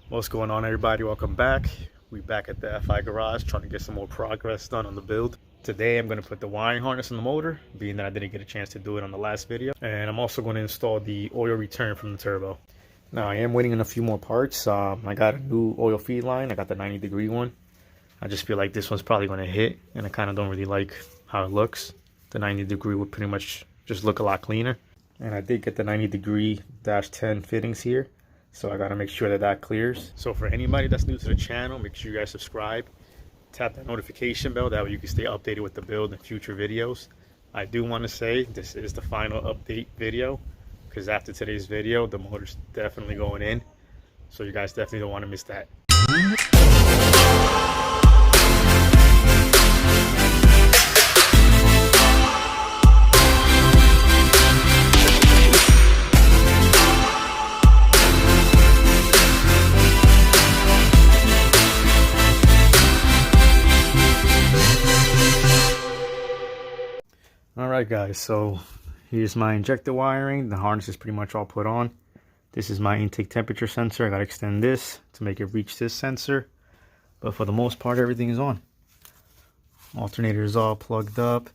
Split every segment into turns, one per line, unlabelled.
What's going on, everybody? Welcome back. We back at the FI garage trying to get some more progress done on the build. Today I'm going to put the wiring harness on the motor, being that I didn't get a chance to do it on the last video. And I'm also going to install the oil return from the turbo. Now I am waiting on a few more parts. I got a new oil feed line. I got the 90-degree one. I just feel like this one's probably going to hit, and I kind of don't really like how it looks. The 90-degree would pretty much just look a lot cleaner. And I did get the 90-degree -10 fittings here. So I gotta make sure that that clears. So for anybody that's new to the channel, make sure you guys subscribe. Tap that notification bell, that way you can stay updated with the build and future videos. I do want to say this is the final update video, because after today's video, the motor's definitely going in. So you guys definitely don't want to miss that. Alright guys, so here's my injector wiring. The harness is pretty much all put on. This is my intake temperature sensor. I gotta extend this to make it reach this sensor. But for the most part, everything is on. Alternator is all plugged up.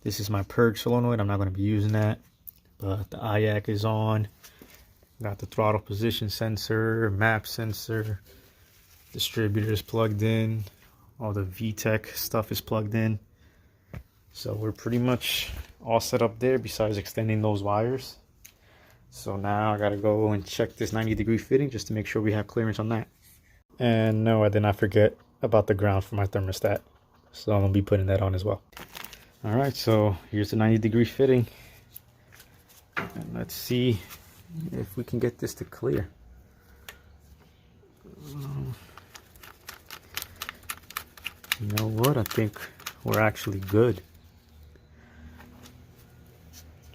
This is my purge solenoid. I'm not gonna be using that. But the IAC is on. Got the throttle position sensor, map sensor. Distributor is plugged in. All the VTEC stuff is plugged in. So we're pretty much all set up there besides extending those wires. So now I gotta go and check this 90-degree fitting just to make sure we have clearance on that. And no, I did not forget about the ground for my thermostat. So I'm gonna be putting that on as well. Alright, so here's the 90-degree fitting. And let's see if we can get this to clear. You know what? I think we're actually good.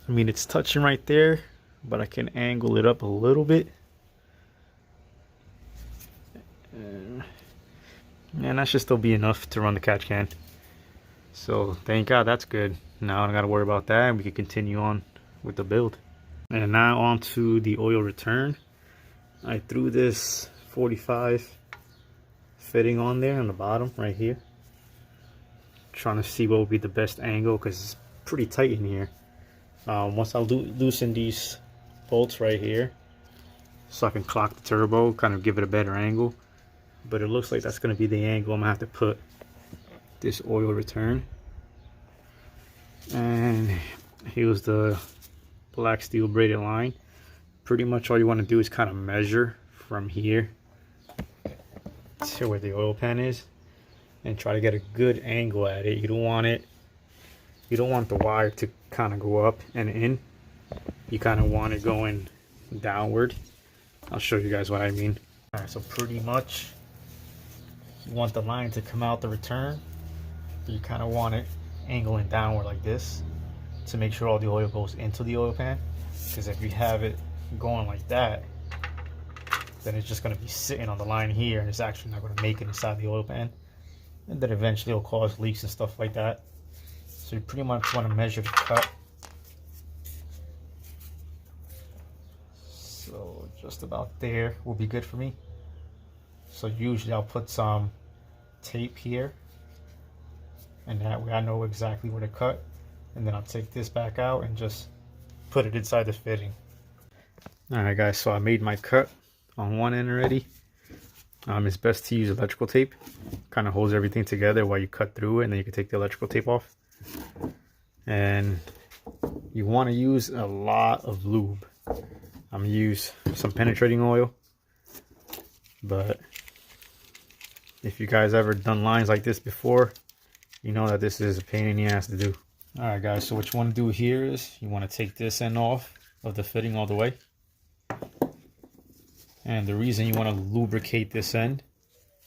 I mean, it's touching right there, but I can angle it up a little bit. And that should still be enough to run the catch can. So thank God that's good. Now I don't got to worry about that, and we can continue on with the build. And now on to the oil return. I threw this 45 fitting on there on the bottom right here. Trying to see what would be the best angle, because it's pretty tight in here. Once I loosen these bolts right here, so I can clock the turbo, kind of give it a better angle. But it looks like that's going to be the angle I'm going to have to put this oil return. And here's the black steel braided line. Pretty much all you want to do is kind of measure from here to where the oil pan is, and try to get a good angle at it. You don't want the wire to kind of go up and in. You kind of want it going downward. I'll show you guys what I mean. Alright, so pretty much you want the line to come out the return, but you kind of want it angling downward like this to make sure all the oil goes into the oil pan. Because if you have it going like that, then it's just going to be sitting on the line here, and it's actually not going to make it inside the oil pan. And then eventually it'll cause leaks and stuff like that. So you pretty much want to measure the cut. So just about there will be good for me. So usually I'll put some tape here, and that way I know exactly where to cut. And then I'll take this back out and just put it inside the fitting. Alright guys, so I made my cut on one end already. It's best to use electrical tape. Kind of holds everything together while you cut through it, and then you can take the electrical tape off. And you want to use a lot of lube. I'm going to use some penetrating oil. But if you guys ever done lines like this before, you know that this is a pain in the ass to do. Alright guys, so what you want to do here is you want to take this end off of the fitting all the way. And the reason you want to lubricate this end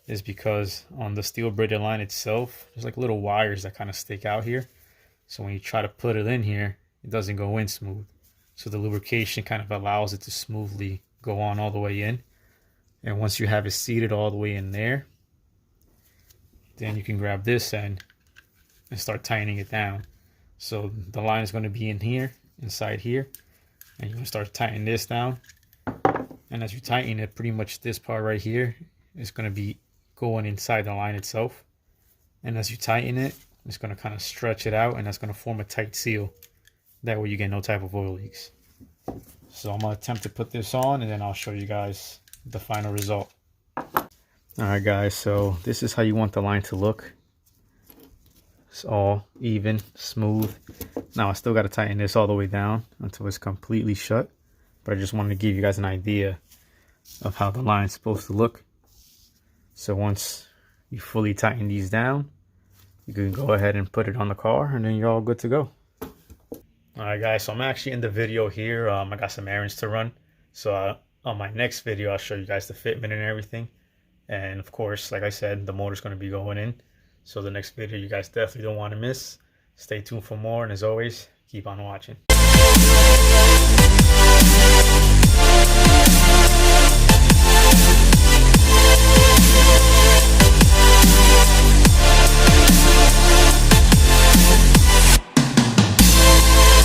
is because on the steel braided line itself, there's like little wires that kind of stick out here. So when you try to put it in here, it doesn't go in smooth. So the lubrication kind of allows it to smoothly go on all the way in. And once you have it seated all the way in there, then you can grab this end and start tightening it down. So the line is going to be in here, inside here, and you're going to start tightening this down, And as you tighten it, pretty much this part right here is going to be going inside the line itself. And as you tighten it, it's going to kind of stretch it out, and that's going to form a tight seal. That way you get no type of oil leaks. So I'm going to attempt to put this on, and then I'll show you guys the final result. Alright guys, so this is how you want the line to look. It's all even, smooth. Now I still got to tighten this all the way down until it's completely shut. But I just wanted to give you guys an idea of how the line's supposed to look. So once you fully tighten these down, you can go ahead and put it on the car, and then you're all good to go. Alright guys, so I'm actually in the video here. I got some errands to run. So on my next video, I'll show you guys the fitment and everything. And of course, like I said, the motor's going to be going in. So the next video you guys definitely don't want to miss. Stay tuned for more, and as always, keep on watching.